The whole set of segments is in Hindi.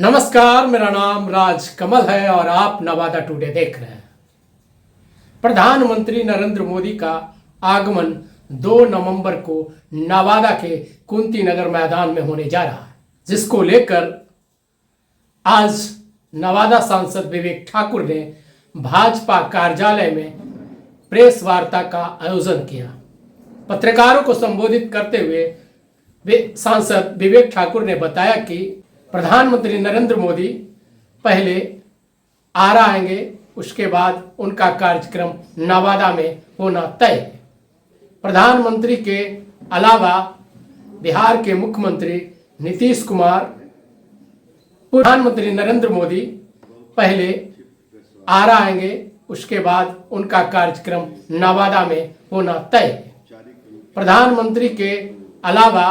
नमस्कार, मेरा नाम राज कमल है और आप नवादा टुडे देख रहे हैं। प्रधानमंत्री नरेंद्र मोदी का आगमन 2 नवंबर को नवादा के कुंती नगर मैदान में होने जा रहा है, जिसको लेकर आज नवादा सांसद विवेक ठाकुर ने भाजपा कार्यालय में प्रेस वार्ता का आयोजन किया। पत्रकारों को संबोधित करते हुए सांसद विवेक ठाकुर ने बताया कि प्रधानमंत्री नरेंद्र मोदी पहले आरा आएंगे, उसके बाद उनका कार्यक्रम नवादा में होना तय है। प्रधानमंत्री के अलावा बिहार के मुख्यमंत्री नीतीश कुमार, प्रधानमंत्री नरेंद्र मोदी पहले आरा आएंगे, उसके बाद उनका कार्यक्रम नवादा में होना तय है। प्रधानमंत्री के अलावा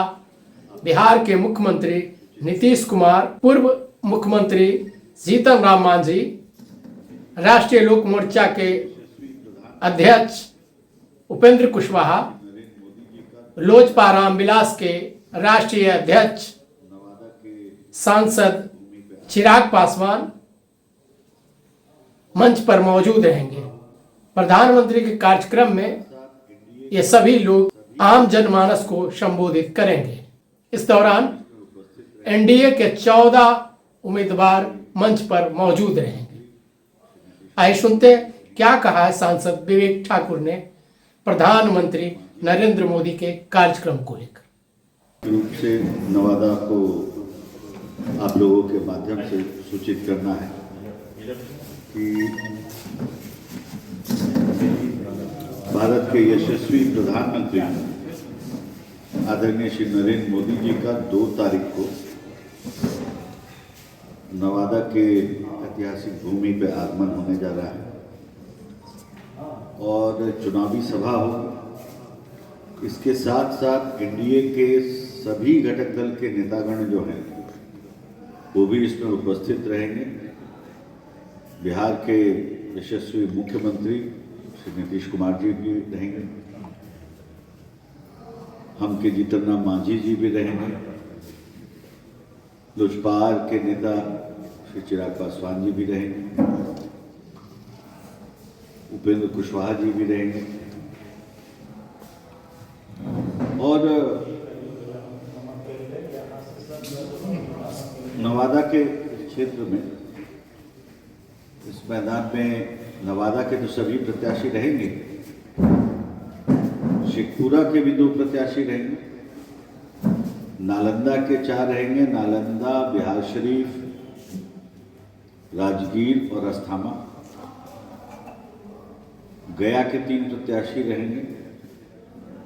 बिहार के मुख्यमंत्री नीतीश कुमार, पूर्व मुख्यमंत्री जीतन राम मांझी, राष्ट्रीय लोक मोर्चा के अध्यक्ष उपेंद्र कुशवाहा, लोजपा रामविलास के राष्ट्रीय अध्यक्ष सांसद चिराग पासवान मंच पर मौजूद रहेंगे। प्रधानमंत्री के कार्यक्रम में ये सभी लोग आम जनमानस को संबोधित करेंगे। इस दौरान एनडीए के 14 उम्मीदवार मंच पर मौजूद रहेंगे। आइए सुनते क्या कहा है सांसद विवेक ठाकुर ने प्रधानमंत्री नरेंद्र मोदी के कार्यक्रम को लेकर। रूप से नवादा को आप लोगों के माध्यम से सूचित करना है कि भारत के यशस्वी प्रधानमंत्री आदरणीय श्री नरेंद्र मोदी जी का 2 तारीख को नवादा के ऐतिहासिक भूमि पर आगमन होने जा रहा है और चुनावी सभा हो। इसके साथ साथ एनडीए के सभी घटक दल के नेतागण जो हैं वो भी इसमें उपस्थित रहेंगे। बिहार के यशस्वी मुख्यमंत्री श्री नीतीश कुमार जी भी रहेंगे, हम के जीतन राम मांझी जी भी रहेंगे, लोजपा के नेता श्री चिराग पासवान जी भी रहेंगे, उपेंद्र कुशवाहा जी भी रहेंगे और नवादा के क्षेत्र में इस मैदान में नवादा के तो सभी प्रत्याशी रहेंगे, शेखपुरा के भी 2 प्रत्याशी रहेंगे, नालंदा के 4 रहेंगे, नालंदा, बिहार शरीफ, राजगीर और अस्थामा। गया के 3 प्रत्याशी रहेंगे,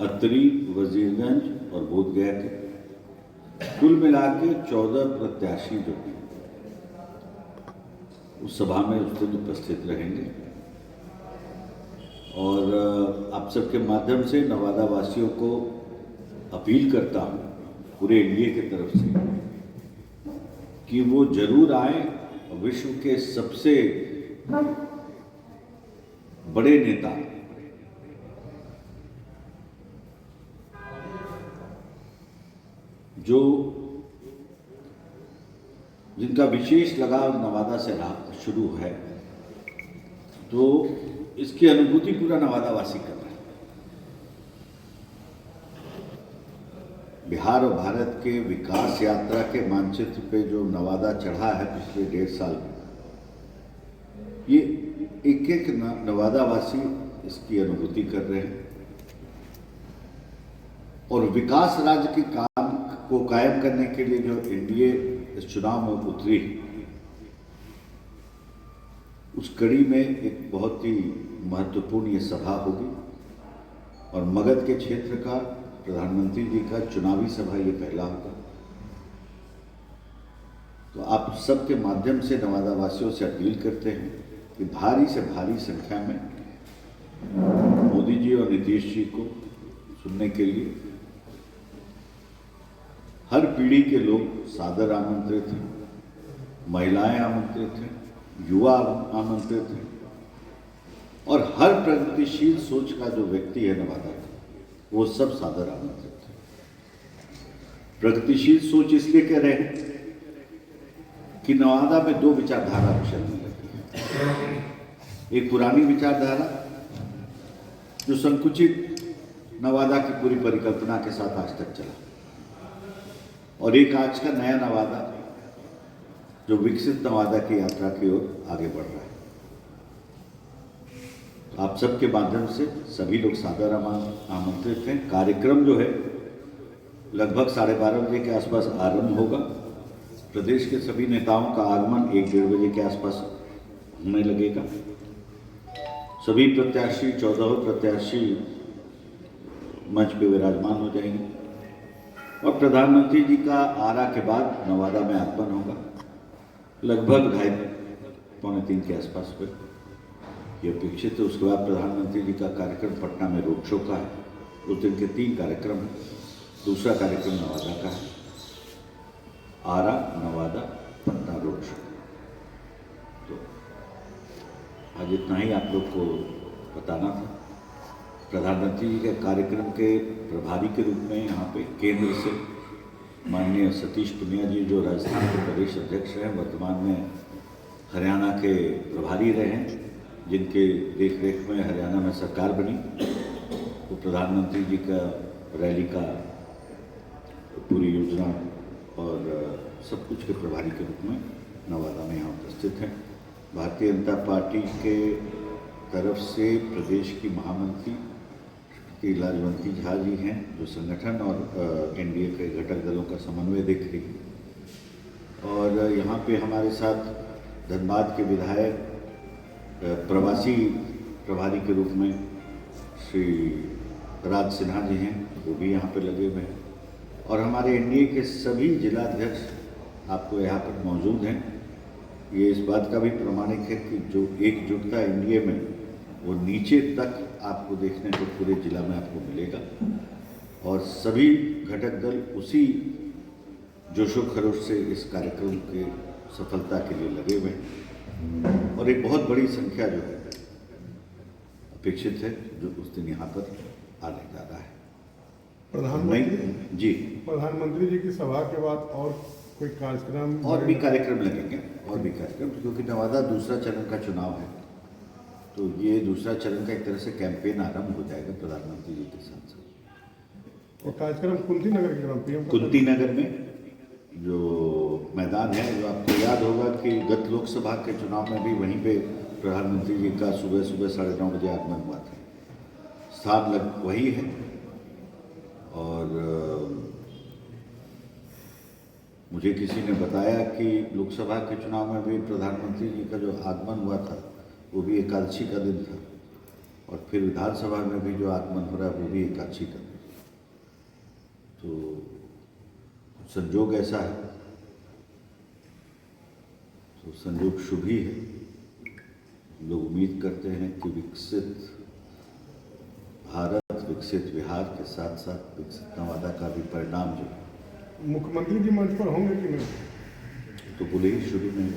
अतरी, वजीरगंज और बोधगया के। कुल मिला के 14 प्रत्याशी जो उस सभा में उस दिन उपस्थित रहेंगे और आप सबके माध्यम से नवादा वासियों को अपील करता हूँ पूरे एनडीए की तरफ से कि वो जरूर आए। विश्व के सबसे बड़े नेता जो जिनका विशेष लगाव नवादा से शुरू है, तो इसकी अनुभूति पूरा नवादा वासी कर रहा है। बिहार और भारत के विकास यात्रा के मानचित्र पे जो नवादा चढ़ा है पिछले 1.5 साल में, ये एक नवादा वासी इसकी अनुभूति कर रहे हैं और विकास राज्य के काम को कायम करने के लिए जो एनडीए इस चुनाव में उतरी, उस कड़ी में एक बहुत ही महत्वपूर्ण ये सभा होगी और मगध के क्षेत्र का प्रधानमंत्री जी का चुनावी सभा ये पहला होगा। तो आप सबके माध्यम से नवादा वासियों से अपील करते हैं कि भारी से भारी संख्या में मोदी जी और नीतीश जी को सुनने के लिए हर पीढ़ी के लोग सादर आमंत्रित हैं, महिलाएं आमंत्रित हैं, युवा आमंत्रित हैं और हर प्रगतिशील सोच का जो व्यक्ति है नवादा का, वो सब सादर आमंत्रित है। प्रगतिशील सोच इसलिए कह रहे हैं कि नवादा में दो विचारधारा चलने लगी है। एक पुरानी विचारधारा जो संकुचित नवादा की पूरी परिकल्पना के साथ आज तक चला, और एक आज का नया नवादा जो विकसित नवादा की यात्रा की ओर आगे बढ़ रहा है। आप सबके माध्यम से सभी लोग सादर आमंत्रित हैं। कार्यक्रम जो है लगभग 12:30 बजे के आसपास आरंभ होगा। प्रदेश के सभी नेताओं का आगमन 1-1:30 बजे के आसपास होने लगेगा। सभी प्रत्याशी 14 प्रत्याशी मंच पे विराजमान हो जाएंगे और प्रधानमंत्री जी का आरा के बाद नवादा में आगमन होगा लगभग 2:30-3 के आसपास पे ये अपेक्षित है। उसके बाद प्रधानमंत्री जी का कार्यक्रम पटना में रोड शो का है। उस दिन के 3 कार्यक्रम हैं। दूसरा कार्यक्रम नवादा का है, आरा, नवादा, पटना रोड शो। तो आज इतना ही आप लोग को बताना था। प्रधानमंत्री जी के कार्यक्रम के प्रभारी के रूप में यहाँ पे केंद्र से माननीय सतीश पुनिया जी, जो राजस्थान के प्रदेश अध्यक्ष हैं, वर्तमान में हरियाणा के प्रभारी रहे हैं, जिनके देख रेख में हरियाणा में सरकार बनी, वो प्रधानमंत्री जी का रैली का पूरी योजना और सब कुछ के प्रभारी के रूप में नवादा में यहाँ उपस्थित हैं। भारतीय जनता पार्टी के तरफ से प्रदेश की महामंत्री श्री लाजवंती झा जी हैं, जो संगठन और एनडीए के घटक दलों का समन्वय देख रही है। और यहाँ पे हमारे साथ धनबाद के विधायक प्रवासी प्रभारी के रूप में श्री राज सिन्हा जी हैं, वो भी यहाँ पे लगे हुए हैं। और हमारे एनडीए के सभी जिलाध्यक्ष आपको यहाँ पर मौजूद हैं। ये इस बात का भी प्रमाणिक है कि जो एकजुटता एनडीए में वो नीचे तक आपको देखने को पूरे जिला में आपको मिलेगा। और सभी घटक दल उसी जोशो खरोश से इस कार्यक्रम के सफलता के लिए लगे हुए हैं। और एक बहुत बड़ी संख्या जो है अपेक्षित है जो उस दिन यहाँ पर आने जा रहा है। प्रधानमंत्री जी, प्रधानमंत्री जी की सभा के बाद और कोई कार्यक्रम? और भी कार्यक्रम लगेंगे, और भी कार्यक्रम, क्योंकि नवादा दूसरा चरण का चुनाव है, तो ये दूसरा चरण का एक तरह से कैंपेन आरंभ हो जाएगा प्रधानमंत्री जी के साथ साथ। और कार्यक्रम कुंती नगर के पीएम कुंती नगर में जो मैदान है, जो आपको याद होगा कि गत लोकसभा के चुनाव में भी वहीं पे प्रधानमंत्री जी का सुबह 9:30 बजे आगमन हुआ था। स्थान वही है। और मुझे किसी ने बताया कि लोकसभा के चुनाव में भी प्रधानमंत्री जी का जो आगमन हुआ था वो भी एकादशी का दिन था, और फिर विधानसभा में भी जो आगमन हो रहा है वो भी एकादशी का दिन। तो संजोग ऐसा है, तो संजोग शुभ ही है। लोग उम्मीद करते हैं कि विकसित भारत, विकसित बिहार के साथ साथ विकसित नवादा का भी परिणाम जो मुख्यमंत्री जी मंच पर होंगे कि नहीं? तो बोले ही शुरू में